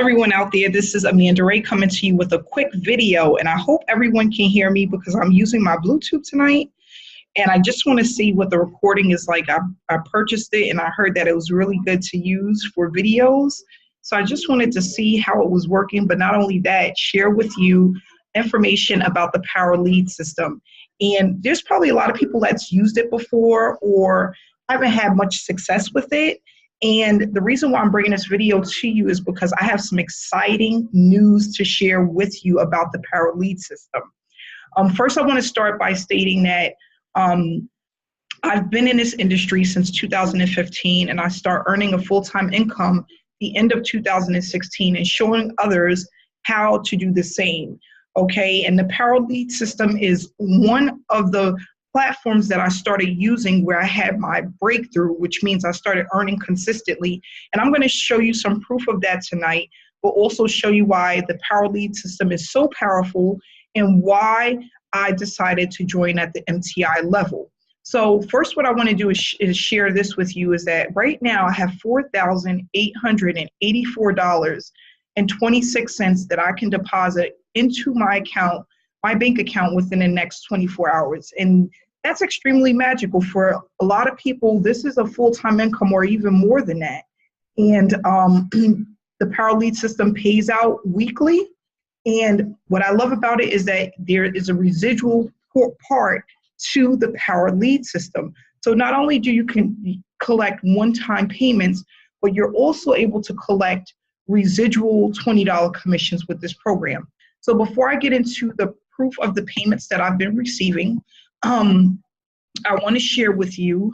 everyone out there. This is Amanda Ray coming to you with a quick video, and I hope everyone can hear me because I'm using my Bluetooth tonight, and I just want to see what the recording is like. I purchased it, and I heard that it was really good to use for videos, so I just wanted to see how it was working, but not only that, share with you information about the Power Lead system. And there's probably a lot of people that's used it before or haven't had much success with it. And the reason why I'm bringing this video to you is because I have some exciting news to share with you about the Power Lead system. First, I want to start by stating that I've been in this industry since 2015, and I start earning a full-time income the end of 2016 and showing others how to do the same. Okay, and the Power Lead system is one of the platforms that I started using where I had my breakthrough, which means I started earning consistently. And I'm going to show you some proof of that tonight, but also show you why the Power Lead system is so powerful and why I decided to join at the MTI level. So first, what I want to do is share this with you is that right now I have $4,884.26 that I can deposit into my account, my bank account, within the next 24 hours. And that's extremely magical. For a lot of people, this is a full-time income or even more than that. And the Power Lead system pays out weekly. And what I love about it is that there is a residual part to the Power Lead system. So not only do you can collect one-time payments, but you're also able to collect residual $20 commissions with this program. So before I get into the proof of the payments that I've been receiving, I want to share with you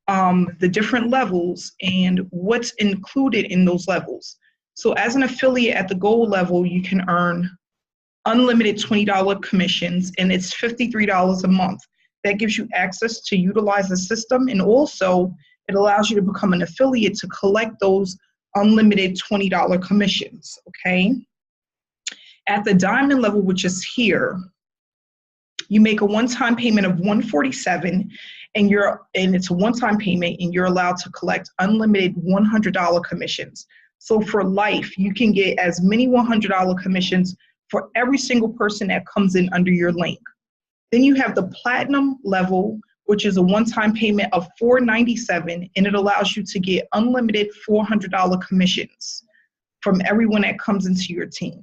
the different levels and what's included in those levels. So as an affiliate at the gold level, you can earn unlimited $20 commissions, and it's $53 a month. That gives you access to utilize the system, and also it allows you to become an affiliate to collect those unlimited $20 commissions, okay? At the diamond level, which is here, you make a one-time payment of $147, and it's a one-time payment, and you're allowed to collect unlimited $100 commissions. So for life, you can get as many $100 commissions for every single person that comes in under your link. Then you have the platinum level, which is a one-time payment of $497, and it allows you to get unlimited $400 commissions from everyone that comes into your team.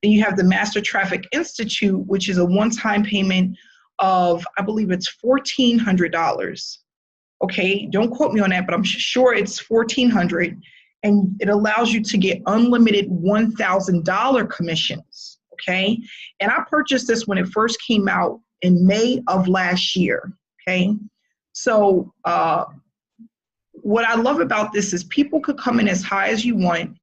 Then you have the Master Traffic Institute, which is a one-time payment of, I believe it's $1,400. Okay, don't quote me on that, but I'm sure it's $1,400, and it allows you to get unlimited $1,000 commissions. Okay, and I purchased this when it first came out in May of last year. Okay, so what I love about this is people could come in as high as you want,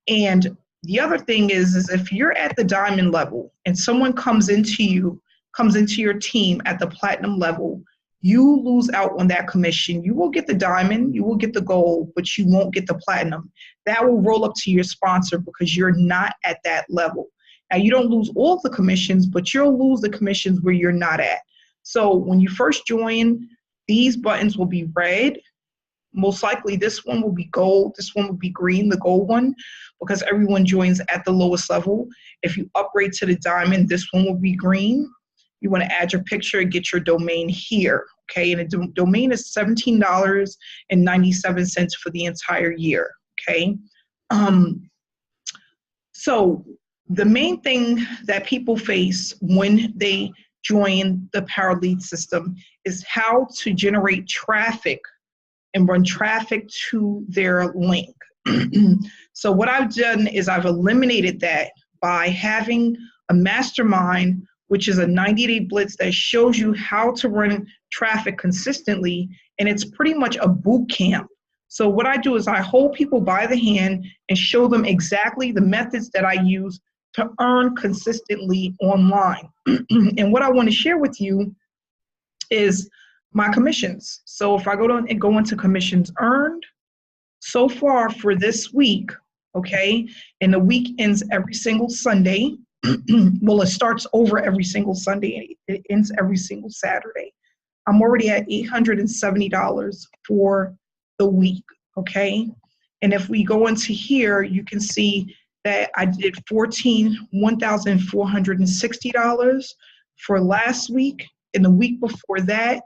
and the other thing is if you're at the diamond level and someone comes into your team at the platinum level, you lose out on that commission. You will get the diamond, you will get the gold, but you won't get the platinum. That will roll up to your sponsor because you're not at that level. Now, you don't lose all the commissions, but you'll lose the commissions where you're not at. So when you first join, these buttons will be red. Most likely this one will be gold, this one will be green, the gold one, because everyone joins at the lowest level. If you upgrade to the diamond, this one will be green. You want to add your picture and get your domain here, okay? And the domain is $17.97 for the entire year, okay? So the main thing that people face when they join the Power Lead system is how to generate traffic and run traffic to their link. So what I've done is I've eliminated that by having a mastermind, which is a 90-day blitz that shows you how to run traffic consistently, and it's pretty much a boot camp. So what I do is I hold people by the hand and show them exactly the methods that I use to earn consistently online. And what I want to share with you is my commissions. So if I go into commissions earned, so far for this week, okay, and the week ends every single Sunday. Well, it starts over every single Sunday and it ends every single Saturday. I'm already at $870 for the week, okay? And if we go into here, you can see that I did $1,460 for last week. And the week before that,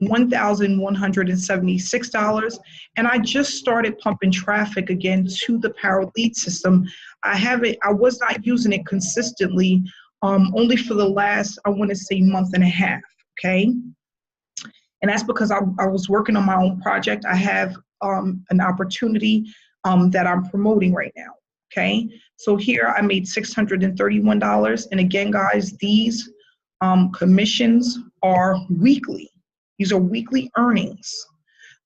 $1,176. And I just started pumping traffic again to the Power Lead system. I was not using it consistently, only for the last, I want to say, month and a half, okay? And that's because I was working on my own project. I have an opportunity that I'm promoting right now, okay? So here I made $631. And again, guys, these commissions are weekly. These are weekly earnings.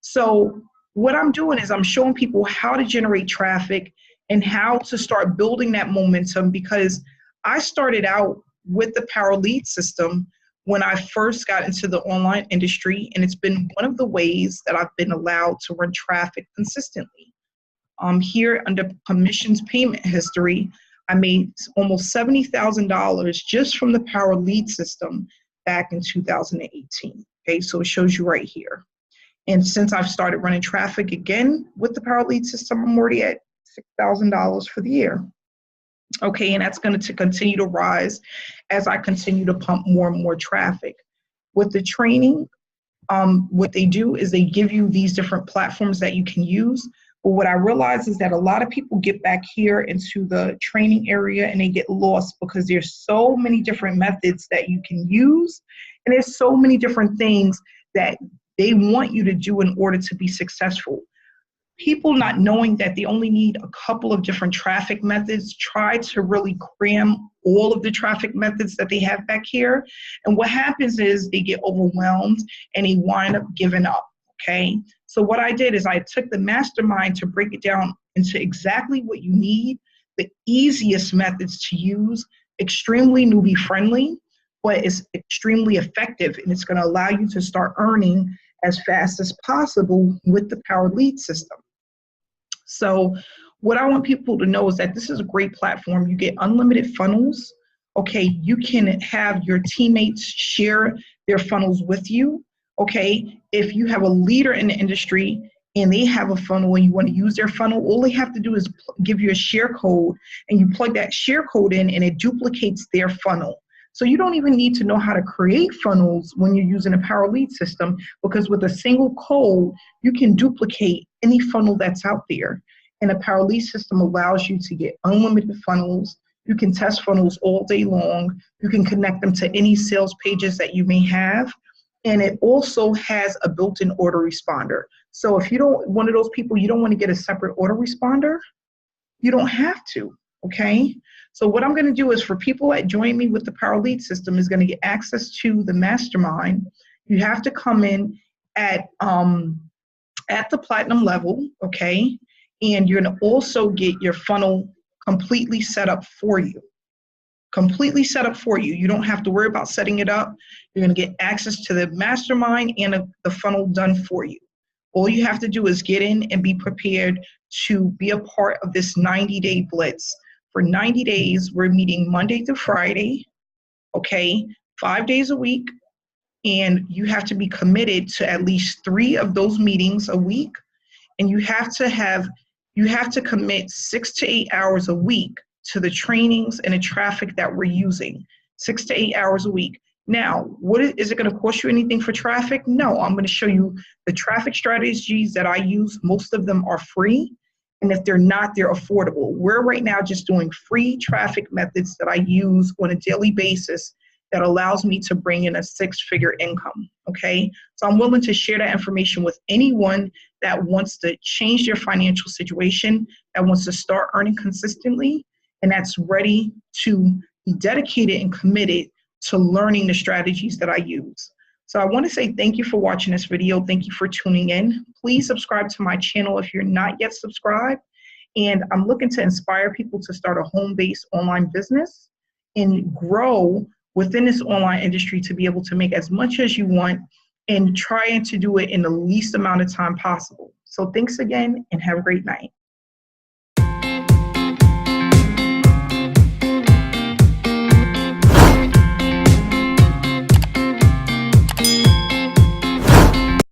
So what I'm doing is I'm showing people how to generate traffic and how to start building that momentum, because I started out with the Power Lead system when I first got into the online industry, and it's been one of the ways that I've been allowed to run traffic consistently. Here under commissions payment history, I made almost $70,000 just from the Power Lead system back in 2018. Okay, so it shows you right here. And since I've started running traffic again with the Power Lead system, I'm already at $6,000 for the year. Okay, and that's going to continue to rise as I continue to pump more and more traffic. With the training, what they do is they give you these different platforms that you can use. But what I realize is that a lot of people get back here into the training area and they get lost because there's so many different methods that you can use. And there's so many different things that they want you to do in order to be successful. People not knowing that they only need a couple of different traffic methods, try to really cram all of the traffic methods that they have back here. And what happens is they get overwhelmed and they wind up giving up, okay? So what I did is I took the mastermind to break it down into exactly what you need, the easiest methods to use, extremely newbie friendly, but it's extremely effective, and it's going to allow you to start earning as fast as possible with the Power Lead system. So what I want people to know is that this is a great platform. You get unlimited funnels. Okay, you can have your teammates share their funnels with you. Okay, if you have a leader in the industry and they have a funnel and you want to use their funnel, all they have to do is give you a share code, and you plug that share code in and it duplicates their funnel. So you don't even need to know how to create funnels when you're using a Power Lead system, because with a single code, you can duplicate any funnel that's out there. And a Power Lead system allows you to get unlimited funnels. You can test funnels all day long. You can connect them to any sales pages that you may have. And it also has a built-in autoresponder. So if you don't, one of those people, you don't want to get a separate autoresponder, you don't have to, okay? So what I'm going to do is, for people that join me with the Power Lead system, is going to get access to the mastermind. You have to come in at the platinum level, okay? And you're going to also get your funnel completely set up for you. Completely set up for you. You don't have to worry about setting it up. You're going to get access to the mastermind and the funnel done for you. All you have to do is get in and be prepared to be a part of this 90-day blitz. For 90 days, we're meeting Monday through Friday, okay, 5 days a week, and you have to be committed to at least 3 of those meetings a week, and you have to commit 6 to 8 hours a week to the trainings and the traffic that we're using, 6 to 8 hours a week. Now, is it going to cost you anything for traffic? No, I'm going to show you the traffic strategies that I use. Most of them are free. And if they're not, they're affordable. We're right now just doing free traffic methods that I use on a daily basis that allows me to bring in a 6-figure income, okay? So I'm willing to share that information with anyone that wants to change their financial situation, that wants to start earning consistently, and that's ready to be dedicated and committed to learning the strategies that I use. So I want to say thank you for watching this video. Thank you for tuning in. Please subscribe to my channel if you're not yet subscribed. And I'm looking to inspire people to start a home-based online business and grow within this online industry to be able to make as much as you want and trying to do it in the least amount of time possible. So thanks again and have a great night.